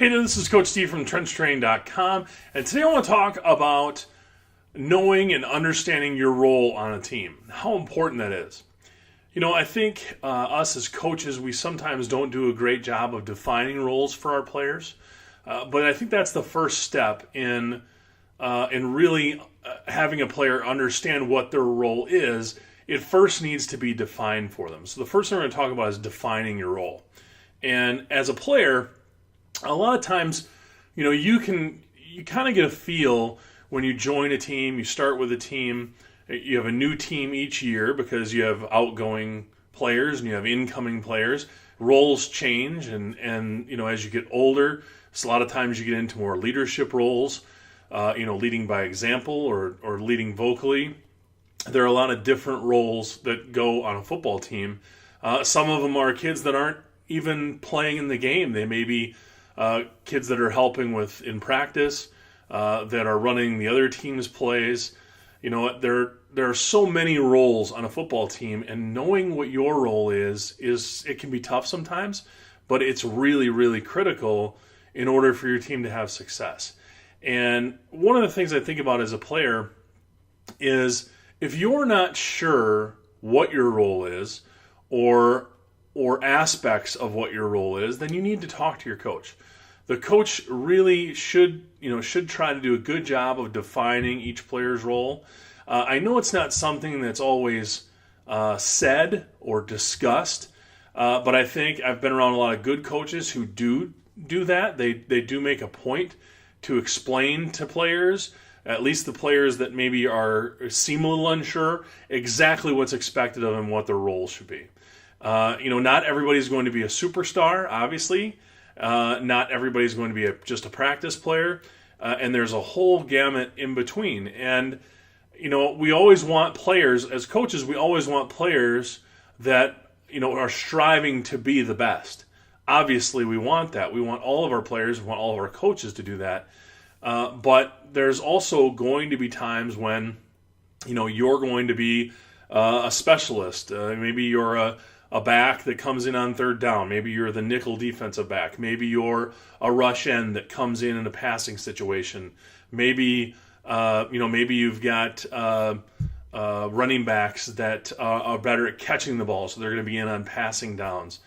Hey there, this is Coach Steve from TrenchTraining.com, and today I want to talk about knowing and understanding your role on a team, how important that is. You know, I think us as coaches, we sometimes don't do a great job of defining roles for our players, but I think that's the first step in really having a player understand what their role is. It first needs to be defined for them. So the first thing we're going to talk about is defining your role. And as a player, a lot of times, you know, you kind of get a feel when you join a team, you start with a team, you have a new team each year because you have outgoing players and you have incoming players. Roles change and you know, as you get older, so a lot of times you get into more leadership roles, leading by example or leading vocally. There are a lot of different roles that go on a football team. Some of them are kids that aren't even playing in the game. They may be kids that are helping in practice, that are running the other team's plays. You know, there are so many roles on a football team, and knowing what your role is it can be tough sometimes, but it's really, really critical in order for your team to have success. And one of the things I think about as a player is if you're not sure what your role is or aspects of what your role is, then you need to talk to your coach. The coach really should try to do a good job of defining each player's role. I know it's not something that's always said or discussed, but I think I've been around a lot of good coaches who do that. They do make a point to explain to players, at least the players that maybe seem a little unsure, exactly what's expected of them, what their role should be. Not everybody's going to be a superstar, obviously. Not everybody's going to be just a practice player. And there's a whole gamut in between. And, you know, we always want players, as coaches, we always want players that, you know, are striving to be the best. Obviously, we want that. We want all of our players, we want all of our coaches to do that. But there's also going to be times when, you know, you're going to be a specialist. Maybe you're a back that comes in on third down. Maybe you're the nickel defensive back. Maybe you're a rush end that comes in a passing situation. Maybe maybe you've got running backs that are better at catching the ball, so they're going to be in on passing downs.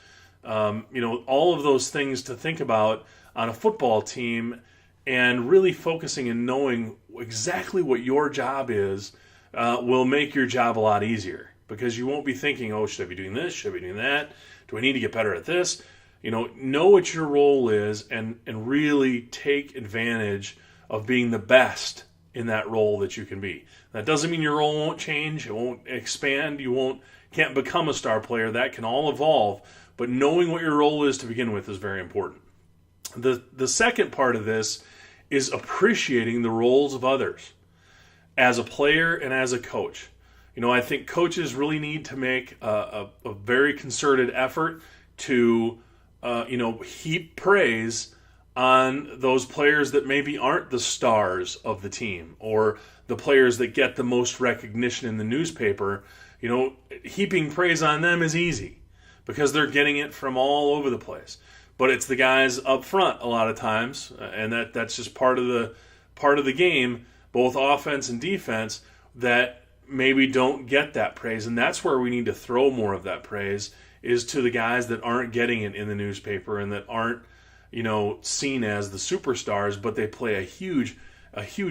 All of those things to think about on a football team, and really focusing and knowing exactly what your job is will make your job a lot easier. Because you won't be thinking, oh, should I be doing this? Should I be doing that? Do I need to get better at this? Know what your role is and really take advantage of being the best in that role that you can be. That doesn't mean your role won't change. It won't expand. You can't become a star player. That can all evolve. But knowing what your role is to begin with is very important. The second part of this is appreciating the roles of others as a player and as a coach. I think coaches really need to make a very concerted effort to, heap praise on those players that maybe aren't the stars of the team or the players that get the most recognition in the newspaper. Heaping praise on them is easy because they're getting it from all over the place. But it's the guys up front a lot of times, and that's just part of the game, both offense and defense, that maybe don't get that praise. And that's where we need to throw more of that praise, is to the guys that aren't getting it in the newspaper and that aren't, seen as the superstars, but they play a huge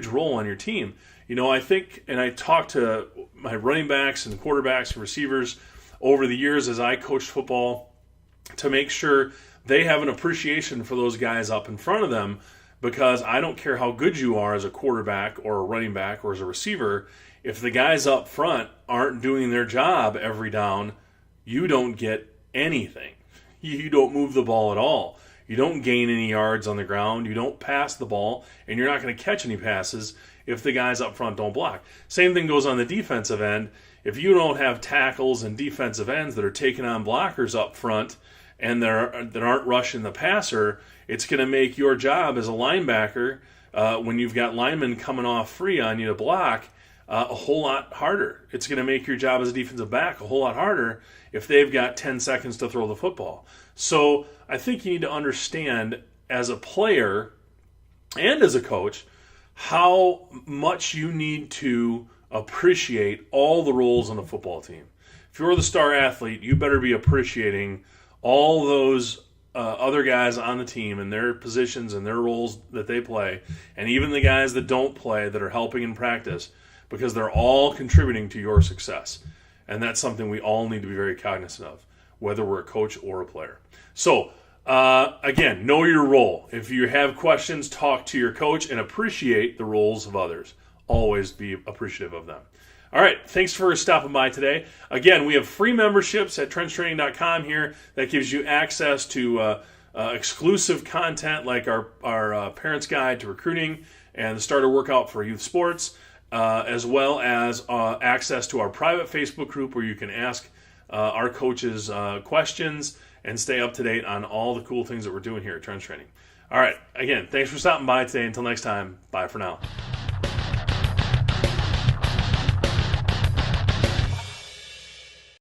role on your team. I think, and I talked to my running backs and quarterbacks and receivers over the years as I coached football to make sure they have an appreciation for those guys up in front of them, because I don't care how good you are as a quarterback or a running back or as a receiver. If the guys up front aren't doing their job every down, you don't get anything. You don't move the ball at all. You don't gain any yards on the ground. You don't pass the ball, and you're not going to catch any passes if the guys up front don't block. Same thing goes on the defensive end. If you don't have tackles and defensive ends that are taking on blockers up front and that aren't rushing the passer, it's going to make your job as a linebacker, when you've got linemen coming off free on you to block, a whole lot harder. It's going to make your job as a defensive back a whole lot harder if they've got 10 seconds to throw the football. So I think you need to understand as a player and as a coach how much you need to appreciate all the roles on the football team. If you're the star athlete, you better be appreciating all those other guys on the team and their positions and their roles that they play, and even the guys that don't play that are helping in practice, because they're all contributing to your success. And that's something we all need to be very cognizant of, whether we're a coach or a player. So, again, know your role. If you have questions, talk to your coach and appreciate the roles of others. Always be appreciative of them. All right, thanks for stopping by today. Again, we have free memberships at TrenchTraining.com here that gives you access to exclusive content like our Parents Guide to Recruiting and the Starter Workout for Youth Sports, as well as access to our private Facebook group where you can ask our coaches questions and stay up to date on all the cool things that we're doing here at Trench Training. All right, again, thanks for stopping by today. Until next time, bye for now.